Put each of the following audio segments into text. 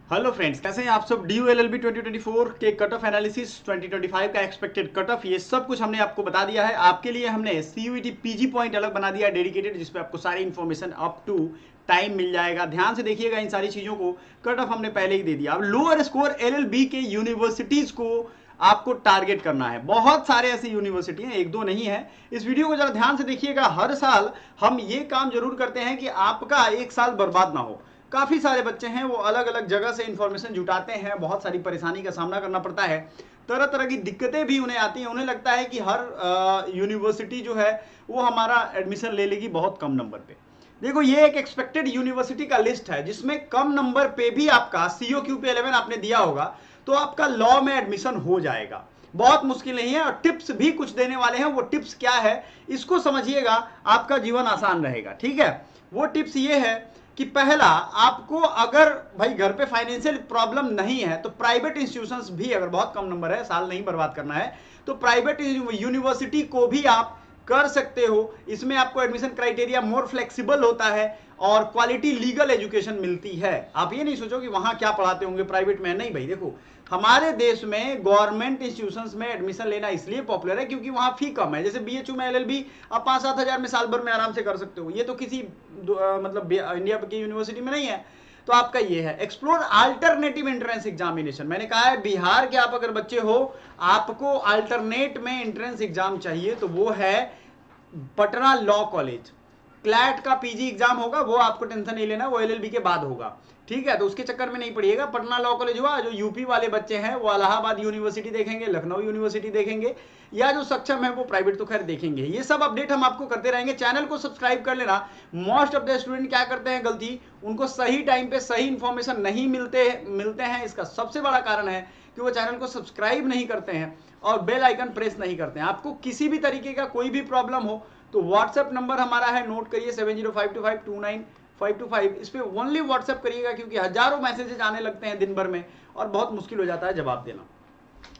Hello friends, कैसे हैं आप सब। डी एल एल बी 2024 के कट ऑफ एनालिसिस, 2025 का एक्सपेक्टेड कट ऑफ, ये सब कुछ हमने आपको बता दिया है। आपके लिए हमने सीयूईटी पीजी पॉइंट अलग बना दिया डेडिकेटेड, जिसपे आपको सारी इन्फॉर्मेशन अप टू टाइम मिल जाएगा। ध्यान से देखिएगा इन सारी चीज़ों को। कट ऑफ हमने पहले ही दे दिया। अब लोअर स्कोर एलएलबी के यूनिवर्सिटीज़ को आपको टारगेट करना है। बहुत सारे ऐसी यूनिवर्सिटी हैं, एक दो नहीं है। इस वीडियो को जरा ध्यान से देखिएगा। हर साल हम ये काम जरूर करते हैं कि आपका एक साल बर्बाद ना हो। काफ़ी सारे बच्चे हैं वो अलग अलग जगह से इंफॉर्मेशन जुटाते हैं, बहुत सारी परेशानी का सामना करना पड़ता है, तरह तरह की दिक्कतें भी उन्हें आती हैं। उन्हें लगता है कि हर यूनिवर्सिटी जो है वो हमारा एडमिशन ले लेगी बहुत कम नंबर पे। देखो, ये एक एक्सपेक्टेड यूनिवर्सिटी का लिस्ट है जिसमें कम नंबर पे भी आपका COQP11 आपने दिया होगा तो आपका लॉ में एडमिशन हो जाएगा। बहुत मुश्किल नहीं है। और टिप्स भी कुछ देने वाले हैं। वो टिप्स क्या है इसको समझिएगा, आपका जीवन आसान रहेगा। ठीक है, वो टिप्स ये है कि पहला, आपको अगर भाई घर पे फाइनेंशियल प्रॉब्लम नहीं है तो प्राइवेट इंस्टीट्यूशंस भी, अगर बहुत कम नंबर है, साल नहीं बर्बाद करना है, तो प्राइवेट यूनिवर्सिटी को भी आप कर सकते हो। इसमें आपको एडमिशन क्राइटेरिया मोर फ्लेक्सिबल होता है और क्वालिटी लीगल एजुकेशन मिलती है। आप ये नहीं सोचो कि वहां क्या पढ़ाते होंगे प्राइवेट में। नहीं भाई, देखो हमारे देश में गवर्नमेंट इंस्टीट्यूशंस में एडमिशन लेना इसलिए पॉपुलर है क्योंकि वहां फी कम है। जैसे BHU में LLB आप 5-7 हजार में साल भर में आराम से कर सकते हो। ये तो किसी मतलब इंडिया की यूनिवर्सिटी में नहीं है। तो आपका ये है एक्सप्लोर अल्टरनेटिव एंट्रेंस एग्जामिनेशन। मैंने कहा है बिहार के आप अगर बच्चे हो, आपको अल्टरनेट में एंट्रेंस एग्जाम चाहिए तो वो है पटना लॉ कॉलेज। क्लैट का PG एग्जाम होगा, वो आपको टेंशन नहीं लेना, वो LLB के बाद होगा। ठीक है, तो उसके चक्कर में नहीं पड़िएगा। पटना लॉ कॉलेज हुआ। जो यूपी वाले बच्चे हैं वो इलाहाबाद यूनिवर्सिटी देखेंगे, लखनऊ यूनिवर्सिटी देखेंगे, या जो सक्षम है वो प्राइवेट तो खैर देखेंगे। ये सब अपडेट हम आपको करते रहेंगे। चैनल को सब्सक्राइब कर लेना। मोस्ट ऑफ द स्टूडेंट क्या करते हैं गलती, उनको सही टाइम पे सही इंफॉर्मेशन नहीं मिलते हैं। इसका सबसे बड़ा कारण है कि वो चैनल को सब्सक्राइब नहीं करते हैं और बेल आइकन प्रेस नहीं करते हैं। आपको किसी भी तरीके का कोई भी प्रॉब्लम हो तो व्हाट्सएप नंबर हमारा है, नोट करिए 7052529525। इस पे ओनली व्हाट्सएप करिएगा क्योंकि हजारों मैसेजेस आने लगते हैं दिन भर में और बहुत मुश्किल हो जाता है जवाब देना।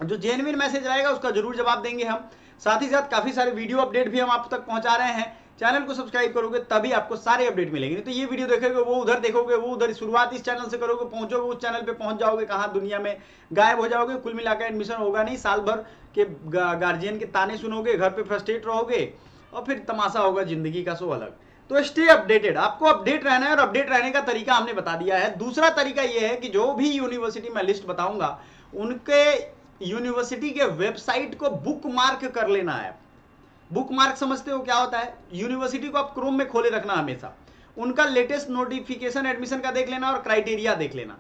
जो जेन्युइन मैसेज रहेगा उसका जरूर जवाब देंगे हम। साथ ही साथ काफी सारे वीडियो अपडेट भी हम आप तक पहुंचा रहे हैं। चैनल को सब्सक्राइब करोगे तभी आपको सारे अपडेट मिलेंगे। नहीं तो ये वीडियो देखोगे वो उधर देखोगे, वो उधर। शुरुआत इस चैनल से करोगे, पहुंचोगे उस चैनल पे पहुंच जाओगे, कहाँ दुनिया में गायब हो जाओगे। कुल मिलाकर एडमिशन होगा नहीं। साल भर के गार्जियन के ताने सुनोगे, घर पे फ्रस्ट्रेट रहोगे और फिर तमाशा होगा जिंदगी का, सो अलग। तो स्टे अपडेटेड। आपको अपडेट रहना है और अपडेट रहने का तरीका हमने बता दिया है। दूसरा तरीका यह है कि जो भी यूनिवर्सिटी में लिस्ट बताऊंगा उनके यूनिवर्सिटी के वेबसाइट को बुक मार्क कर लेना है। बुक मार्क समझते हो क्या होता है? यूनिवर्सिटी को आप क्रोम में खोले रखना हमेशा। उनका लेटेस्ट नोटिफिकेशन एडमिशन का देख लेना और क्राइटेरिया देख लेना।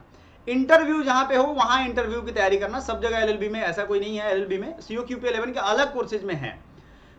इंटरव्यू जहां पे हो वहां इंटरव्यू की तैयारी करना। सब जगह LLB में ऐसा कोई नहीं है। LLB में COQP11 के अलग कोर्सेज में है।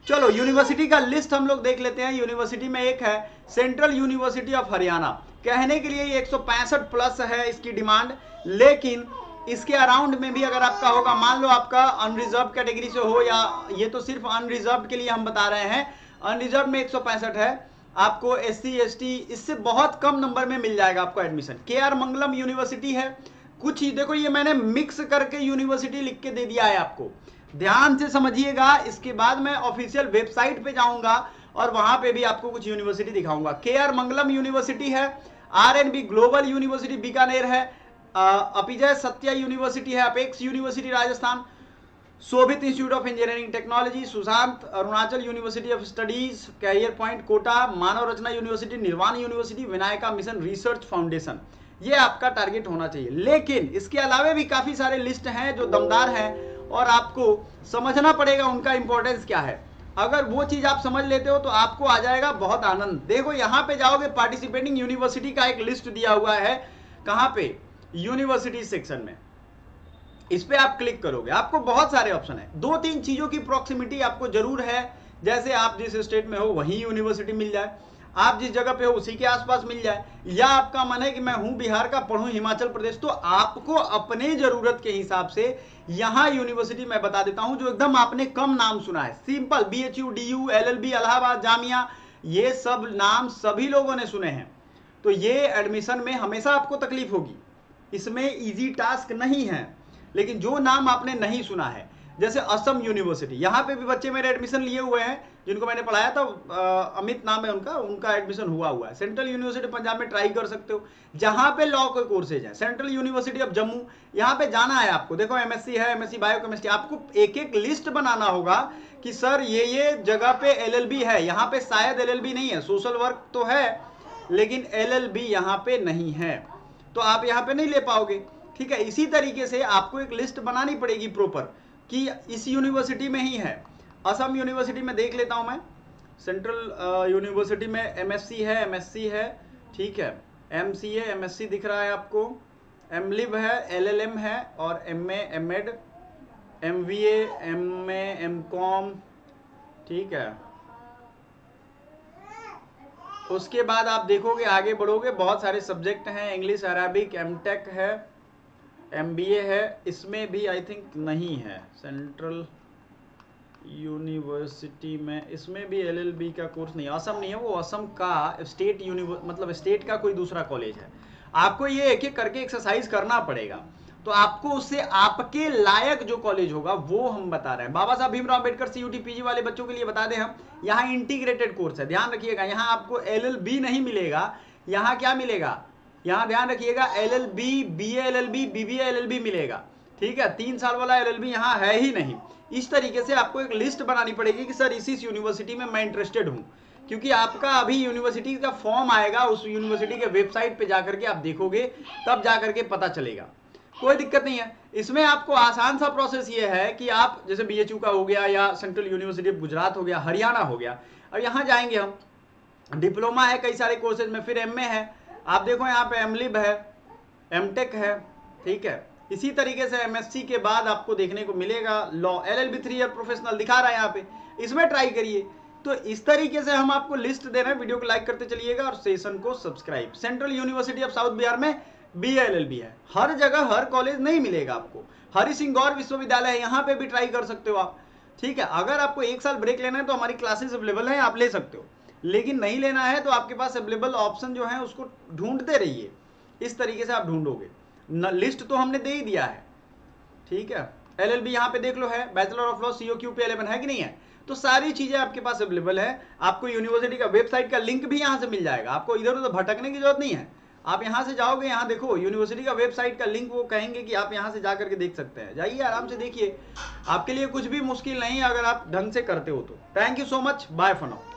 चलो यूनिवर्सिटी का लिस्ट हम लोग देख लेते हैं। यूनिवर्सिटी में एक है सेंट्रल यूनिवर्सिटी ऑफ हरियाणा। कहने के लिए 165 प्लस है इसकी डिमांड, लेकिन इसके अराउंड में भी अगर आपका होगा, मान लो आपका अनरिजर्व कैटेगरी से हो, या ये तो सिर्फ अनरिजर्व के लिए हम बता रहे हैं, अनरिजर्व में 165 है। आपको SC ST इससे बहुत कम नंबर में मिल जाएगा आपको एडमिशन। KR मंगलम यूनिवर्सिटी है। कुछ ही देखो, ये मैंने मिक्स करके यूनिवर्सिटी लिख के दे दिया है आपको, ध्यान से समझिएगा। इसके बाद मैं ऑफिशियल वेबसाइट पे जाऊंगा और वहां पे भी आपको कुछ यूनिवर्सिटी दिखाऊंगा। KR मंगलम यूनिवर्सिटी है। RNB ग्लोबल यूनिवर्सिटी बीकानेर है। अपिजय सत्या यूनिवर्सिटी है। Apex university Rajasthan. Shobhit institute of engineering technology, Sushant Arunachal university of studies, career point Kota, Manav Rachna university, Nirvana university, Vinayaka mission research foundation. ये आपका टारगेट होना चाहिए। लेकिन इसके अलावा भी काफी सारे लिस्ट हैं जो दमदार हैं और आपको समझना पड़ेगा उनका इंपॉर्टेंस क्या है। अगर वो चीज आप समझ लेते हो तो आपको आ जाएगा बहुत आनंद। देखो यहां पे जाओगे, पार्टिसिपेटिंग यूनिवर्सिटी का एक लिस्ट दिया हुआ है। कहां पे? यूनिवर्सिटी सेक्शन में। इस पे आप क्लिक करोगे, आपको बहुत सारे ऑप्शन है। 2-3 चीजों की प्रॉक्सिमिटी आपको जरूर है। जैसे आप जिस स्टेट में हो वहीं यूनिवर्सिटी मिल जाए, आप जिस जगह पे हो उसी के आसपास मिल जाए, या आपका मन है कि मैं हूं बिहार का, पढ़ूं हिमाचल प्रदेश, तो आपको अपने जरूरत के हिसाब से यहां यूनिवर्सिटी मैं बता देता हूं जो एकदम आपने कम नाम सुना है। Simple BHU DU LLB Allahabad Jamia, ये सब नाम सभी लोगों ने सुने हैं। तो ये एडमिशन में हमेशा आपको तकलीफ होगी, इसमें इजी टास्क नहीं है। लेकिन जो नाम आपने नहीं सुना है, जैसे असम यूनिवर्सिटी, यहाँ पे भी बच्चे मेरे एडमिशन लिए हुए हैं, जिनको मैंने पढ़ाया था, अमित नाम है उनका एडमिशन हुआ है। सेंट्रल यूनिवर्सिटी पंजाब में ट्राई कर सकते हो, जहां पे लॉ के कोर्सेज हैं। सेंट्रल यूनिवर्सिटी ऑफ जम्मू, यहाँ पे जाना है आपको। देखो एमएससी है, एमएससी बायोकेमिस्ट्री, आपको एक एक लिस्ट बनाना होगा कि सर ये जगह पे एलएलबी है, यहाँ पे शायद एलएलबी नहीं है, सोशल वर्क तो है लेकिन एलएलबी यहाँ पे नहीं है, तो आप यहाँ पे नहीं ले पाओगे। ठीक है, इसी तरीके से आपको एक लिस्ट बनानी पड़ेगी प्रॉपर कि इस यूनिवर्सिटी में ही है। असम यूनिवर्सिटी में देख लेता हूं मैं, सेंट्रल यूनिवर्सिटी में एमएससी है, एमएससी है, ठीक है, एमसीए, एमएससी दिख रहा है आपको, एमलिब है, एलएलएम है, और MA, MEd, MVA, MA, MCom, ठीक है। उसके बाद आप देखोगे, आगे बढ़ोगे, बहुत सारे सब्जेक्ट हैं, इंग्लिश, अरबिक, एमटेक है, एमबीए है, इसमें भी आई थिंक नहीं है। सेंट्रल यूनिवर्सिटी में इसमें भी एलएलबी का कोर्स नहीं है, असम नहीं है, वो असम का स्टेट मतलब स्टेट का कोई दूसरा कॉलेज है। आपको ये एक एक करके एक्सरसाइज करना पड़ेगा, तो आपको उससे आपके लायक जो कॉलेज होगा वो हम बता रहे हैं। बाबा साहब भीमराव अम्बेडकर सीयूटी पीजी वाले बच्चों के लिए बता दें हम, यहाँ इंटीग्रेटेड कोर्स है, ध्यान रखिएगा, यहाँ आपको एलएलबी नहीं मिलेगा, यहाँ क्या मिलेगा, यहाँ ध्यान रखिएगा, LLB, BA LLB, BBA LLB मिलेगा। ठीक है, 3 साल वाला एलएलबी यहाँ है ही नहीं। इस तरीके से आपको एक लिस्ट बनानी पड़ेगी कि सर इस यूनिवर्सिटी में मैं इंटरेस्टेड हूँ, क्योंकि आपका अभी यूनिवर्सिटी का फॉर्म आएगा, उस यूनिवर्सिटी के वेबसाइट पे जाकर के आप देखोगे, तब जाकर के पता चलेगा। कोई दिक्कत नहीं है इसमें, आपको आसान सा प्रोसेस ये है कि आप जैसे बीएचयू का हो गया या सेंट्रल यूनिवर्सिटी ऑफ गुजरात हो गया, हरियाणा हो गया, अब यहाँ जाएंगे हम, डिप्लोमा है कई सारे कोर्सेज में, फिर एमए है, आप देखो यहाँ पे एमलिब है, एमटेक है, ठीक है। इसी तरीके से एमएससी के बाद आपको देखने को मिलेगा लॉ, एलएलबी 3 ईयर प्रोफेशनल दिखा रहा है यहाँ पे, इसमें ट्राई करिए। तो इस तरीके से हम आपको लिस्ट दे रहे हैं, वीडियो को लाइक करते चलिएगा और सेशन को subscribe. Central university of south Bihar में बीएलएलबी है, हर जगह हर कॉलेज नहीं मिलेगा आपको। हरि सिंह गौर विश्वविद्यालय है, यहाँ पे भी ट्राई कर सकते हो आप। ठीक है, अगर आपको 1 साल ब्रेक लेना है तो हमारी क्लासेस अवेलेबल है, आप ले सकते हो, लेकिन नहीं लेना है तो आपके पास अवेलेबल ऑप्शन जो है उसको ढूंढते रहिए, इस तरीके से आप ढूंढोगे। लिस्ट तो हमने दे ही दिया है, ठीक है। एलएलबी यहाँ पे देख लो है, बैचलर ऑफ लॉ सीओक्यू पे 11 है कि नहीं है, तो सारी चीजें आपके पास अवेलेबल है। आपको यूनिवर्सिटी का वेबसाइट का लिंक भी यहाँ से मिल जाएगा, आपको इधर उधर भटकने की जरूरत नहीं है। आप यहाँ से जाओगे, यहाँ देखो यूनिवर्सिटी का वेबसाइट का लिंक, वो कहेंगे कि आप यहाँ से जा करके देख सकते हैं, जाइए आराम से देखिए, आपके लिए कुछ भी मुश्किल नहीं अगर आप ढंग से करते हो तो। Thank you so much, bye for now.